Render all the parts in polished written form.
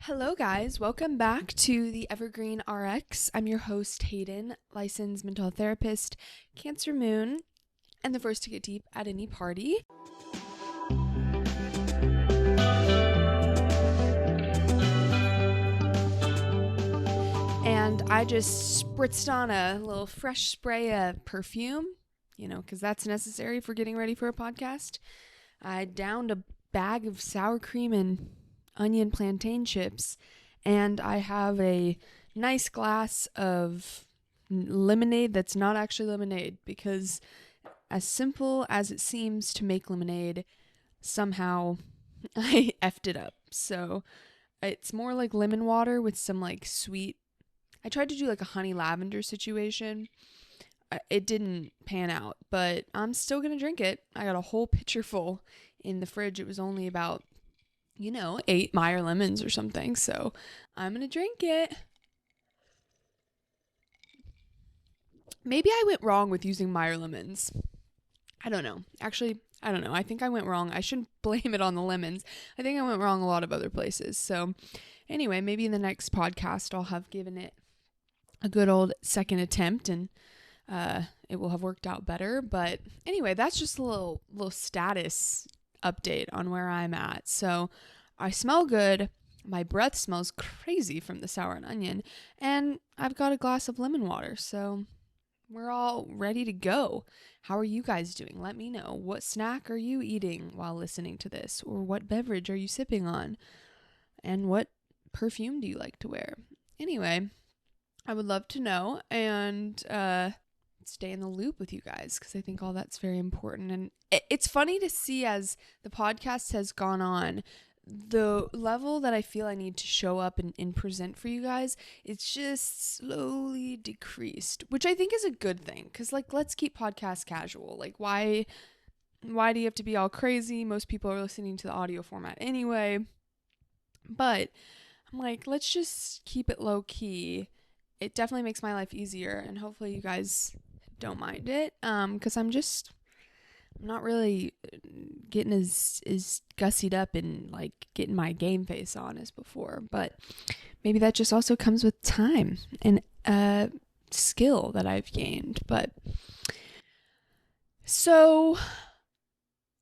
Hello guys, welcome back to the Evergreen RX. I'm your host Hayden, licensed mental health therapist, Cancer Moon, and the first to get deep at any party. And I just spritzed on a little fresh spray of perfume, because that's necessary for getting ready for a podcast. I downed a bag of sour cream and onion plantain chips, and I have a nice glass of lemonade that's not actually lemonade, because as simple as it seems to make lemonade, somehow I effed it up. So it's more like lemon water with some like sweet. I tried to do like a honey lavender situation. It didn't pan out, but I'm still gonna drink it. I got a whole pitcher full in the fridge. It was only about 8 Meyer lemons or something. So I'm going to drink it. Maybe I went wrong with using Meyer lemons. I don't know. Actually, I don't know. I think I went wrong. I shouldn't blame it on the lemons. I think I went wrong a lot of other places. So anyway, maybe in the next podcast, I'll have given it a good old second attempt and it will have worked out better. But anyway, that's just a little status update on where I'm at. So I smell good. My breath smells crazy from the sour and onion, and I've got a glass of lemon water. So we're all ready to go. How are you guys doing? Let me know. What snack are you eating while listening to this? Or what beverage are you sipping on? And what perfume do you like to wear? Anyway, I would love to know and stay in the loop with you guys, because I think all that's very important. And it's funny to see as the podcast has gone on, the level that I feel I need to show up and present for you guys, it's just slowly decreased, which I think is a good thing, because let's keep podcasts casual. Why do you have to be all crazy? Most people are listening to the audio format anyway. But I'm like, let's just keep it low key. It definitely makes my life easier, and hopefully you guys don't mind it, because I'm not really getting as gussied up and getting my game face on as before. But maybe that just also comes with time and skill that I've gained. But so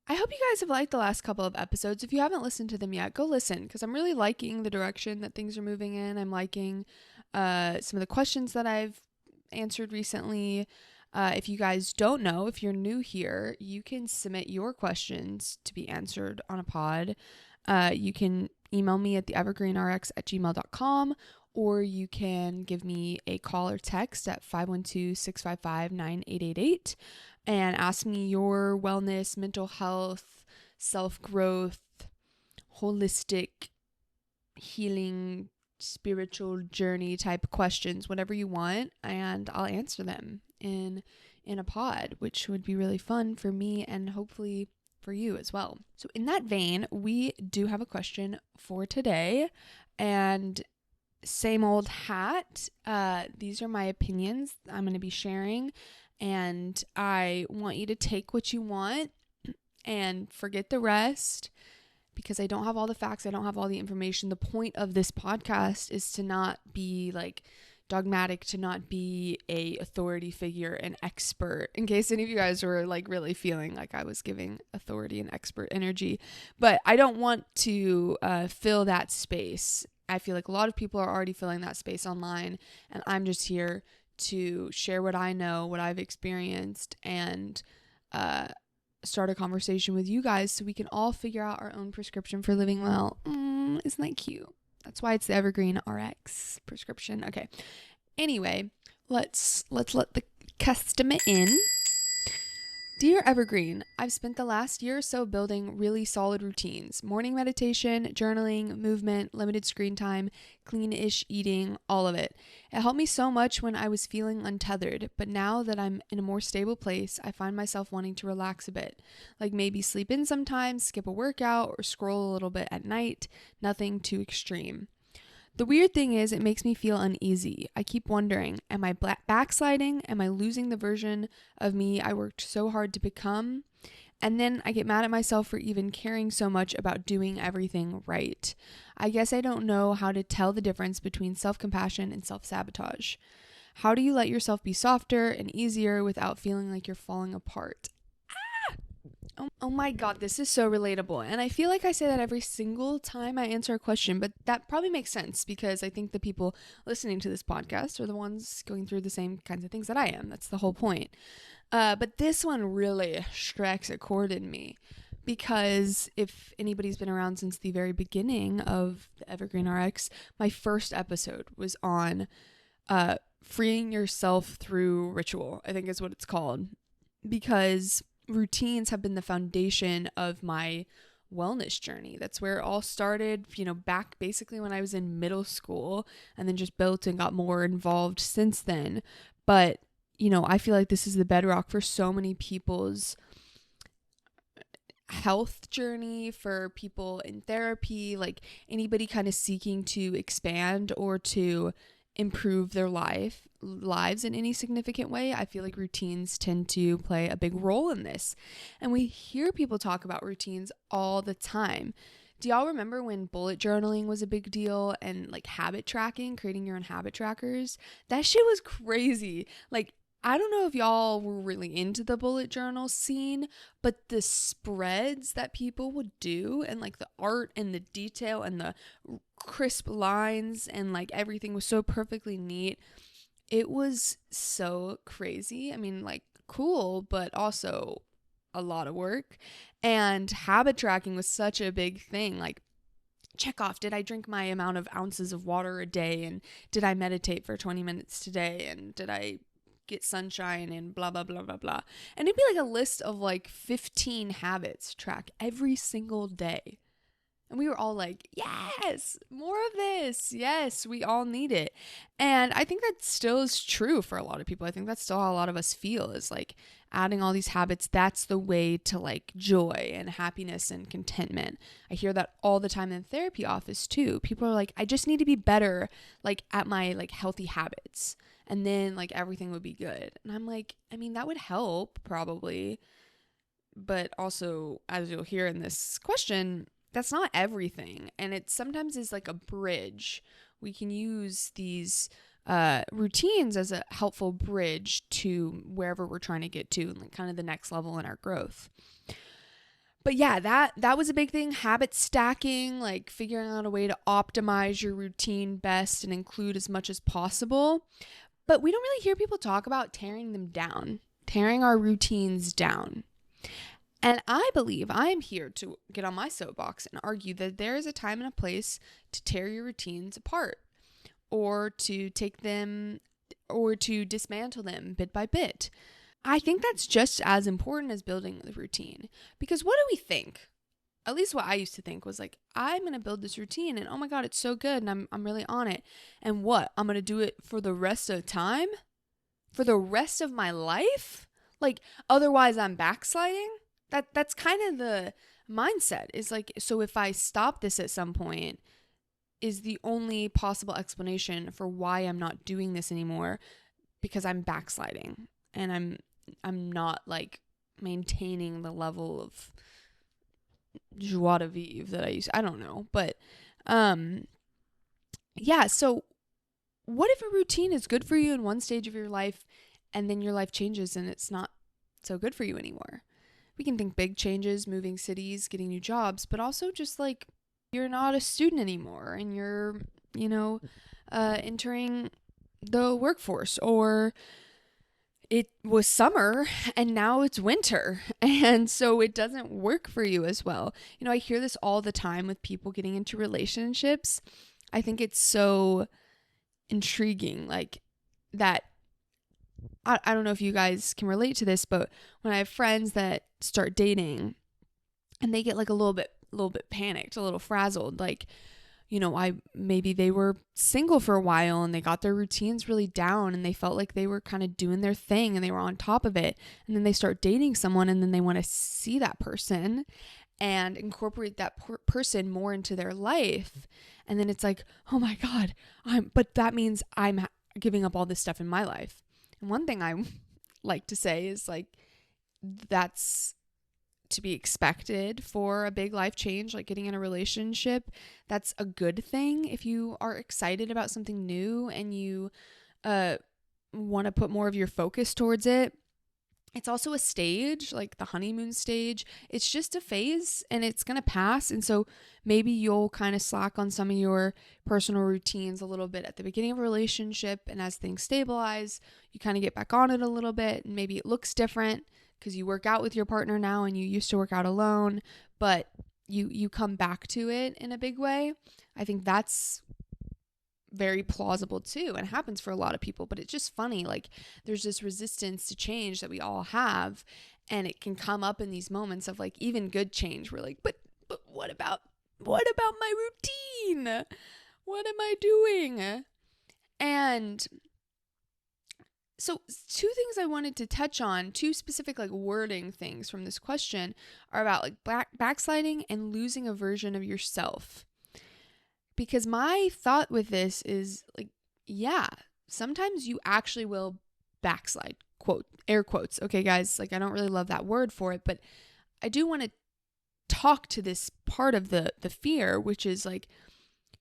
I hope you guys have liked the last couple of episodes. If you haven't listened to them yet, go listen, because I'm really liking the direction that things are moving in. I'm liking some of the questions that I've answered recently. If you guys don't know, if you're new here, you can submit your questions to be answered on a pod. You can email me at theevergreenrx@gmail.com, or you can give me a call or text at 512-655-9888 and ask me your wellness, mental health, self-growth, holistic healing, spiritual journey type questions, whatever you want, and I'll answer them in a pod, which would be really fun for me and hopefully for you as well. So in that vein, we do have a question for today, and same old hat. These are my opinions I'm going to be sharing, and I want you to take what you want and forget the rest, because I don't have all the facts. I don't have all the information. The point of this podcast is to not be dogmatic, to not be a authority figure, an expert, in case any of you guys were really feeling like I was giving authority and expert energy. But I don't want to fill that space. I feel like a lot of people are already filling that space online, and I'm just here to share what I know, what I've experienced, and start a conversation with you guys so we can all figure out our own prescription for living well. Isn't that cute? That's why it's the Evergreen RX prescription. Okay. Anyway, let's let the customer in. Dear Evergreen, I've spent the last year or so building really solid routines. Morning meditation, journaling, movement, limited screen time, clean-ish eating, all of it. It helped me so much when I was feeling untethered, but now that I'm in a more stable place, I find myself wanting to relax a bit. Maybe sleep in sometimes, skip a workout, or scroll a little bit at night. Nothing too extreme. The weird thing is, it makes me feel uneasy. I keep wondering, am I backsliding? Am I losing the version of me I worked so hard to become? And then I get mad at myself for even caring so much about doing everything right. I guess I don't know how to tell the difference between self-compassion and self-sabotage. How do you let yourself be softer and easier without feeling like you're falling apart? Oh my God, this is so relatable. And I feel like I say that every single time I answer a question, but that probably makes sense because I think the people listening to this podcast are the ones going through the same kinds of things that I am. That's the whole point. But this one really strikes a chord in me because if anybody's been around since the very beginning of the Evergreen RX, my first episode was on freeing yourself through ritual, I think is what it's called, because routines have been the foundation of my wellness journey. That's where it all started, back basically when I was in middle school, and then just built and got more involved since then. But, I feel like this is the bedrock for so many people's health journey, for people in therapy, like anybody kind of seeking to expand or to improve their lives in any significant way. I feel like routines tend to play a big role in this. And we hear people talk about routines all the time. Do y'all remember when bullet journaling was a big deal and like habit tracking, creating your own habit trackers? That shit was crazy. Like, I don't know if y'all were really into the bullet journal scene, but the spreads that people would do and like the art and the detail and the crisp lines and like everything was so perfectly neat. It was so crazy. I mean, like cool, but also a lot of work. And habit tracking was such a big thing. Like, check off, did I drink my amount of ounces of water a day? And did I meditate for 20 minutes today? And did I get sunshine and blah, blah, blah, blah, blah. And it'd be like a list of like 15 habits track every single day. And we were all like, yes, more of this. Yes, we all need it. And I think that still is true for a lot of people. I think that's still how a lot of us feel, is like adding all these habits. That's the way to like joy and happiness and contentment. I hear that all the time in the therapy office too. People are like, I just need to be better like at my like healthy habits. And then like everything would be good. And I'm like, I mean, that would help probably. But also, as you'll hear in this question, that's not everything. And it sometimes is like a bridge. We can use these routines as a helpful bridge to wherever we're trying to get to, and like kind of the next level in our growth. But yeah, that was a big thing. Habit stacking, like figuring out a way to optimize your routine best and include as much as possible. But we don't really hear people talk about tearing them down, tearing our routines down. And I believe I'm here to get on my soapbox and argue that there is a time and a place to tear your routines apart, or to take them, or to dismantle them bit by bit. I think that's just as important as building the routine. Because what do we think? At least what I used to think was like, I'm going to build this routine and oh my God, it's so good and I'm really on it. And what? I'm going to do it for the rest of time? For the rest of my life? Like, otherwise I'm backsliding? That's kind of the mindset, is like, so if I stop this at some point, is the only possible explanation for why I'm not doing this anymore because I'm backsliding and I'm not like maintaining the level of joie de vivre that I used. I don't know, but yeah, so what if a routine is good for you in one stage of your life and then your life changes and it's not so good for you anymore? We can think big changes, moving cities, getting new jobs, but also just like you're not a student anymore and you're, entering the workforce, or it was summer and now it's winter and so it doesn't work for you as well. I hear this all the time with people getting into relationships. I think it's so intriguing, like that. I don't know if you guys can relate to this, but when I have friends that start dating and they get like a little bit panicked, a little frazzled, like, maybe they were single for a while and they got their routines really down and they felt like they were kind of doing their thing and they were on top of it. And then they start dating someone and then they want to see that person and incorporate that person more into their life. And then it's like, oh my God, but that means I'm giving up all this stuff in my life. And one thing I like to say is like, that's to be expected for a big life change, like getting in a relationship. That's a good thing if you are excited about something new and you want to put more of your focus towards it. It's also a stage, like the honeymoon stage. It's just a phase and it's going to pass. And so maybe you'll kind of slack on some of your personal routines a little bit at the beginning of a relationship. And as things stabilize, you kind of get back on it a little bit. And maybe it looks different because you work out with your partner now and you used to work out alone, but you come back to it in a big way. I think that's very plausible too, and happens for a lot of people. But it's just funny, like there's this resistance to change that we all have, and it can come up in these moments of like even good change. We're like, but what about my routine? What am I doing? And so two things I wanted to touch on, two specific like wording things from this question, are about like backsliding and losing a version of yourself. Because my thought with this is like, yeah, sometimes you actually will backslide, quote, air quotes. Okay, guys, like I don't really love that word for it, but I do want to talk to this part of the fear, which is like,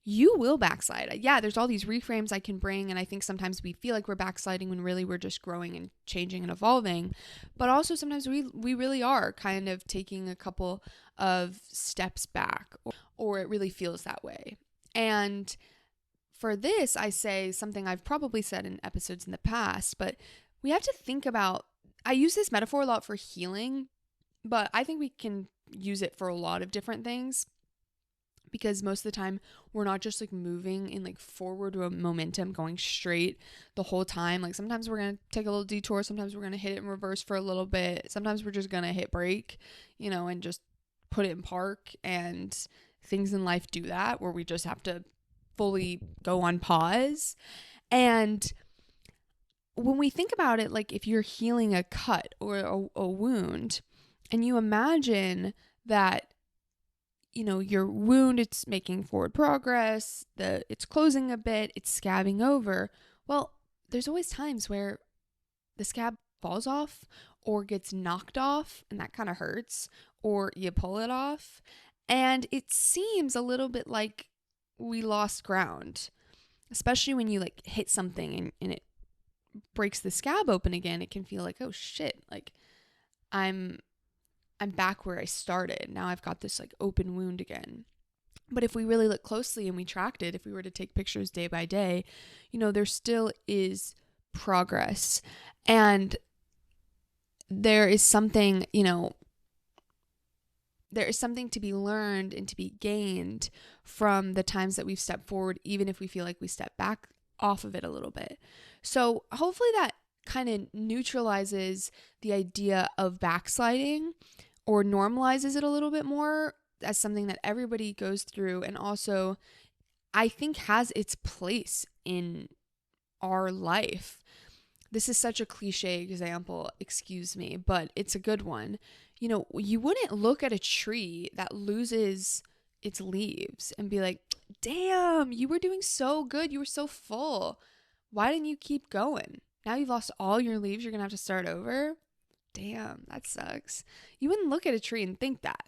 you will backslide. Yeah, there's all these reframes I can bring, and I think sometimes we feel like we're backsliding when really we're just growing and changing and evolving. But also sometimes we really are kind of taking a couple of steps back, or it really feels that way. And for this, I say something I've probably said in episodes in the past, but we have to think about, I use this metaphor a lot for healing, but I think we can use it for a lot of different things, because most of the time we're not just like moving in like forward momentum, going straight the whole time. Like sometimes we're going to take a little detour. Sometimes we're going to hit it in reverse for a little bit. Sometimes we're just going to hit brake, and just put it in park. And things in life do that, where we just have to fully go on pause. And when we think about it, like if you're healing a cut or a wound, and you imagine that, your wound, it's making forward progress, it's closing a bit, it's scabbing over. Well, there's always times where the scab falls off or gets knocked off, and that kind of hurts, or you pull it off. And it seems a little bit like we lost ground, especially when you like hit something and it breaks the scab open again. It can feel like, oh shit, like I'm back where I started. Now I've got this like open wound again. But if we really look closely and we tracked it, if we were to take pictures day by day, there still is progress. And there is something, there is something to be learned and to be gained from the times that we've stepped forward, even if we feel like we step back off of it a little bit. So hopefully that kind of neutralizes the idea of backsliding, or normalizes it a little bit more as something that everybody goes through, and also I think has its place in our life. This is such a cliche example, excuse me, but it's a good one. You wouldn't look at a tree that loses its leaves and be like, damn, you were doing so good. You were so full. Why didn't you keep going? Now you've lost all your leaves. You're going to have to start over. Damn, that sucks. You wouldn't look at a tree and think that.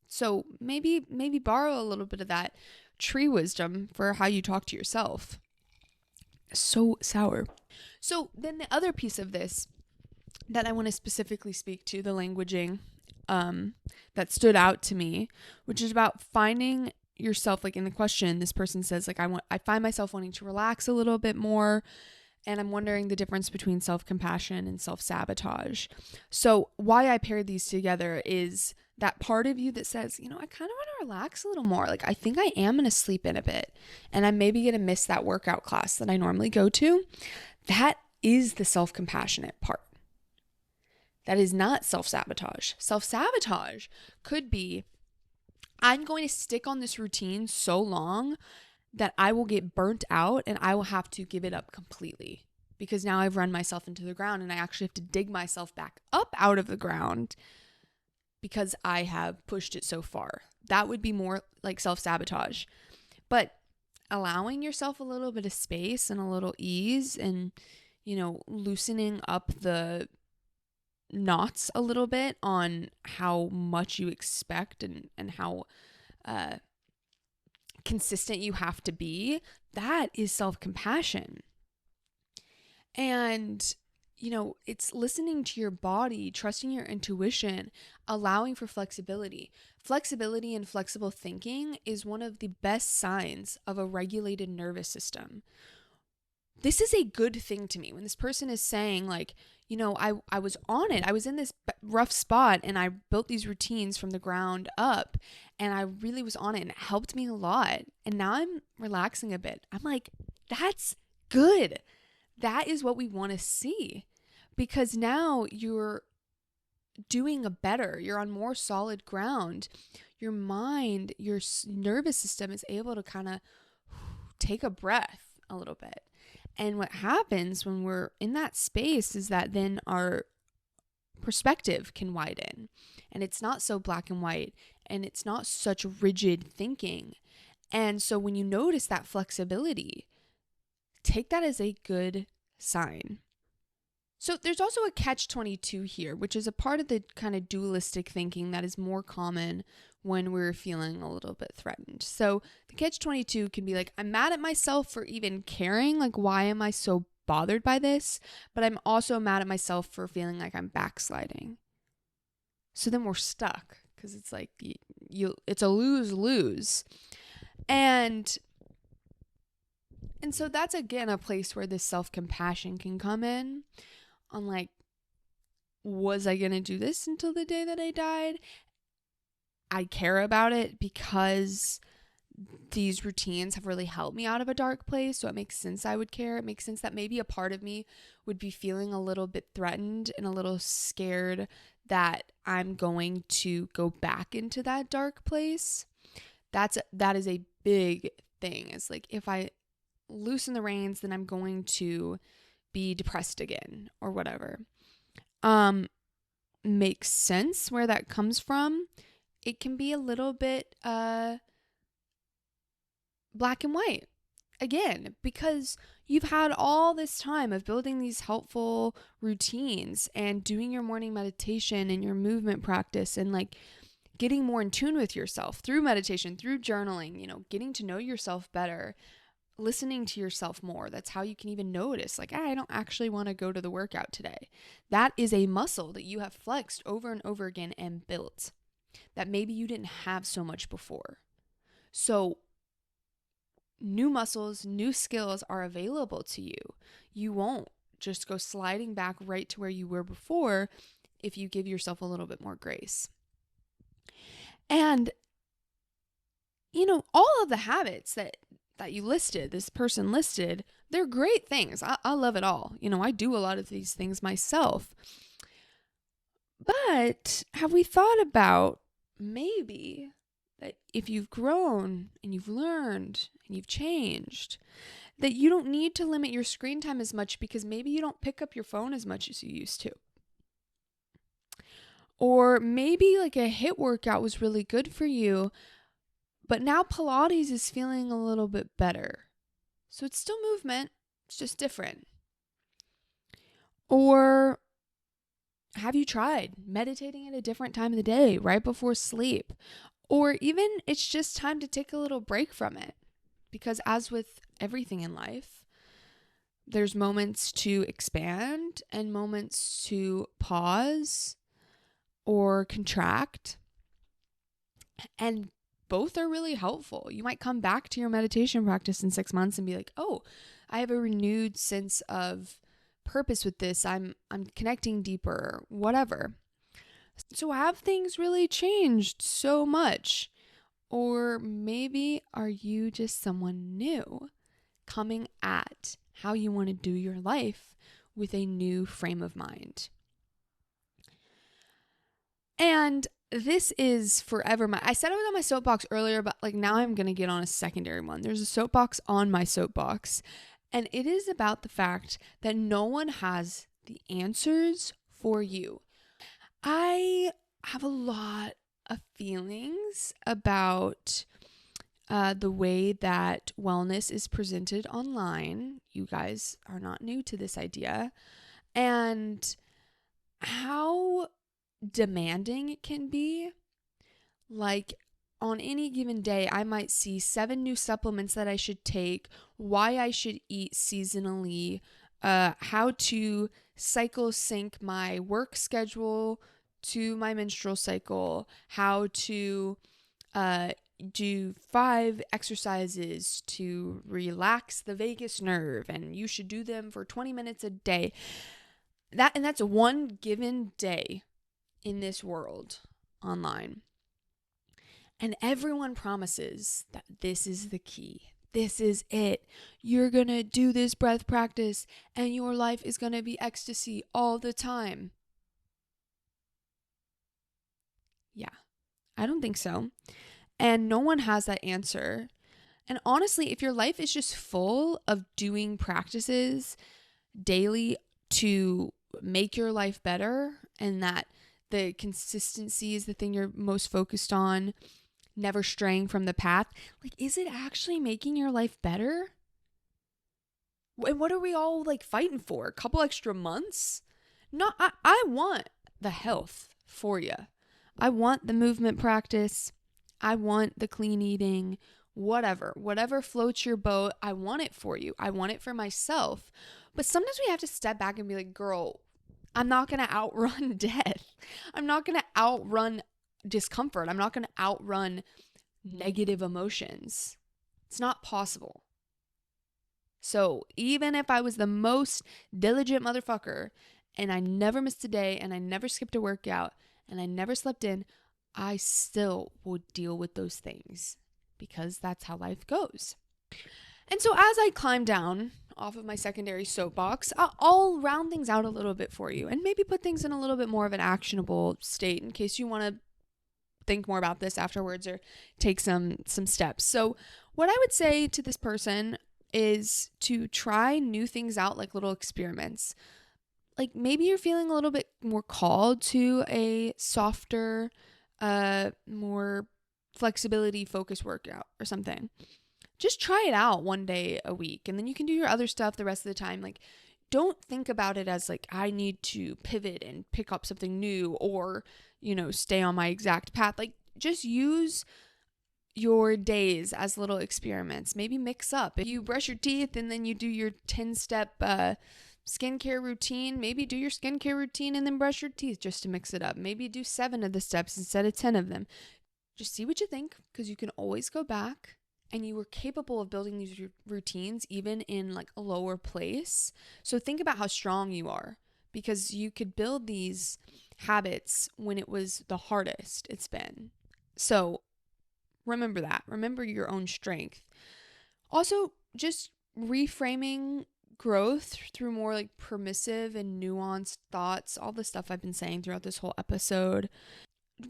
So maybe borrow a little bit of that tree wisdom for how you talk to yourself. So sour. So then the other piece of this that I want to specifically speak to, the languaging that stood out to me, which is about finding yourself. Like in the question, this person says, like, I find myself wanting to relax a little bit more, and I'm wondering the difference between self-compassion and self-sabotage. So why I paired these together is that part of you that says, I kind of want to relax a little more. Like, I think I am going to sleep in a bit, and I'm maybe going to miss that workout class that I normally go to. That is the self-compassionate part. That is not self-sabotage. Self-sabotage could be, I'm going to stick on this routine so long that I will get burnt out and I will have to give it up completely, because now I've run myself into the ground and I actually have to dig myself back up out of the ground because I have pushed it so far. That would be more like self-sabotage. But allowing yourself a little bit of space and a little ease, and, loosening up the knots a little bit on how much you expect and how consistent you have to be, that is self-compassion. And, it's listening to your body, trusting your intuition, allowing for flexibility. Flexibility and flexible thinking is one of the best signs of a regulated nervous system. This is a good thing to me when this person is saying like, I was on it. I was in this rough spot and I built these routines from the ground up and I really was on it and it helped me a lot. And now I'm relaxing a bit. I'm like, that's good. That is what we want to see, because now you're doing you're on more solid ground. Your mind, your nervous system is able to kind of take a breath a little bit. And what happens when we're in that space is that then our perspective can widen and it's not so black and white and it's not such rigid thinking. And so when you notice that flexibility, take that as a good sign. So there's also a catch-22 here, which is a part of the kind of dualistic thinking that is more common when we're feeling a little bit threatened. So the catch-22 can be like, I'm mad at myself for even caring. Like, why am I so bothered by this? But I'm also mad at myself for feeling like I'm backsliding. So then we're stuck because it's like it's a lose-lose. And so that's, again, a place where this self-compassion can come in on like, was I going to do this until the day that I died? I care about it because these routines have really helped me out of a dark place. So it makes sense I would care. It makes sense that maybe a part of me would be feeling a little bit threatened and a little scared that I'm going to go back into that dark place. That is a big thing. It's like, if I loosen the reins, then I'm going to be depressed again or whatever. Makes sense where that comes from. It can be a little bit black and white again, because you've had all this time of building these helpful routines and doing your morning meditation and your movement practice and like getting more in tune with yourself through meditation, through journaling, getting to know yourself better, listening to yourself more. That's how you can even notice, like, I don't actually want to go to the workout today. That is a muscle that you have flexed over and over again and built that maybe you didn't have so much before. So new muscles, new skills are available to you. You won't just go sliding back right to where you were before if you give yourself a little bit more grace. And, all of the habits that you listed, this person listed, they're great things. I love it all. I do a lot of these things myself. But have we thought about maybe that if you've grown and you've learned and you've changed, that you don't need to limit your screen time as much because maybe you don't pick up your phone as much as you used to? Or maybe like a HIIT workout was really good for you, but now Pilates is feeling a little bit better. So it's still movement, it's just different. Or have you tried meditating at a different time of the day, right before sleep? Or even it's just time to take a little break from it. Because as with everything in life, there's moments to expand and moments to pause or contract. And both are really helpful. You might come back to your meditation practice in 6 months and be like, oh, I have a renewed sense of purpose with this. I'm connecting deeper, whatever. So have things really changed so much? Or maybe are you just someone new coming at how you want to do your life with a new frame of mind? And this is forever I said I was on my soapbox earlier, but like now I'm going to get on a secondary one. There's a soapbox on my soapbox, and it is about the fact that no one has the answers for you. I have a lot of feelings about the way that wellness is presented online. You guys are not new to this idea. And how demanding it can be. Like, on any given day, I might see 7 new supplements that I should take, why I should eat seasonally, how to cycle sync my work schedule to my menstrual cycle, how to uh, do 5 exercises to relax the vagus nerve, and you should do them for 20 minutes a day. That's one given day in this world online. And everyone promises that this is the key. This is it. You're going to do this breath practice and your life is going to be ecstasy all the time. Yeah, I don't think so. And no one has that answer. And honestly, if your life is just full of doing practices daily to make your life better, and that the consistency is the thing you're most focused on, never straying from the path, like, is it actually making your life better? And what are we all like fighting for? A couple extra months? No, I want the health for you. I want the movement practice. I want the clean eating, whatever floats your boat. I want it for you. I want it for myself. But sometimes we have to step back and be like, girl, I'm not going to outrun death. I'm not going to outrun discomfort. I'm not going to outrun negative emotions. It's not possible. So even if I was the most diligent motherfucker and I never missed a day and I never skipped a workout and I never slept in, I still would deal with those things because that's how life goes. And so as I climb down off of my secondary soapbox, I'll round things out a little bit for you and maybe put things in a little bit more of an actionable state in case you want to think more about this afterwards or take some steps. So what I would say to this person is to try new things out, like little experiments. Like maybe you're feeling a little bit more called to a softer, more flexibility focused workout or something. Just try it out one day a week and then you can do your other stuff the rest of the time. Like, don't think about it as like, I need to pivot and pick up something new or, stay on my exact path. Like, just use your days as little experiments. Maybe mix up. If you brush your teeth and then you do your 10-step skincare routine, maybe do your skincare routine and then brush your teeth just to mix it up. Maybe do 7 of the steps instead of 10 of them. Just see what you think, because you can always go back. And you were capable of building these routines even in like a lower place. So think about how strong you are, because you could build these habits when it was the hardest it's been. So remember that. Remember your own strength. Also, just reframing growth through more like permissive and nuanced thoughts, all the stuff I've been saying throughout this whole episode.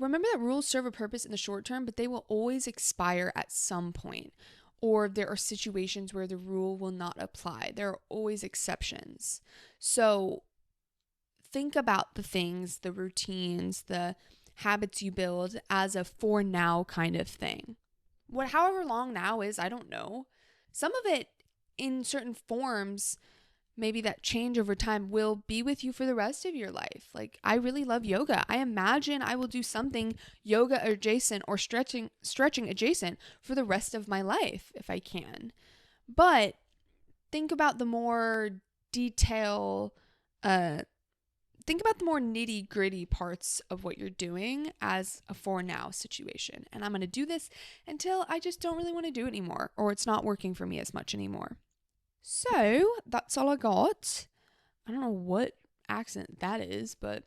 Remember that rules serve a purpose in the short term, but they will always expire at some point. Or there are situations where the rule will not apply. There are always exceptions. So think about the things, the routines, the habits you build as a for now kind of thing. However long now is, I don't know. Some of it in certain forms, maybe that change over time will be with you for the rest of your life. Like, I really love yoga. I imagine I will do something yoga adjacent or stretching adjacent for the rest of my life if I can. But think about the more think about the more nitty gritty parts of what you're doing as a for now situation. And I'm going to do this until I just don't really want to do it anymore, or it's not working for me as much anymore. So that's all I got. I don't know what accent that is, but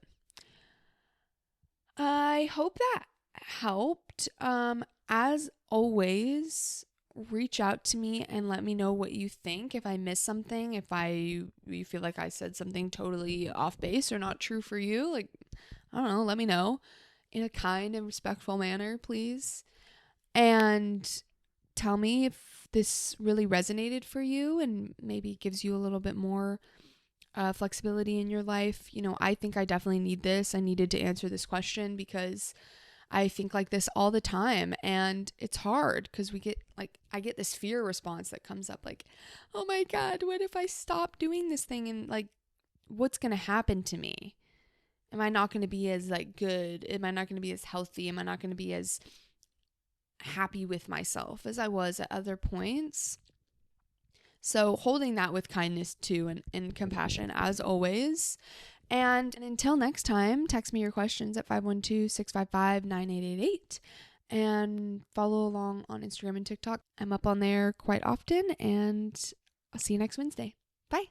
I hope that helped. As always, reach out to me and let me know what you think. If I missed something, if you feel like I said something totally off base or not true for you, like, I don't know, let me know in a kind and respectful manner, please. And tell me if this really resonated for you and maybe gives you a little bit more flexibility in your life. I think I definitely need this. I needed to answer this question because I think like this all the time, and it's hard because I get this fear response that comes up like, oh my God, what if I stop doing this thing, and like, what's going to happen to me? am I not going to be as like good? Am I not going to be as healthy? Am I not going to be as happy with myself as I was at other points? So holding that with kindness too, and compassion as always. And until next time, text me your questions at 512-655-9888 and follow along on Instagram and TikTok. I'm up on there quite often, and I'll see you next Wednesday. Bye.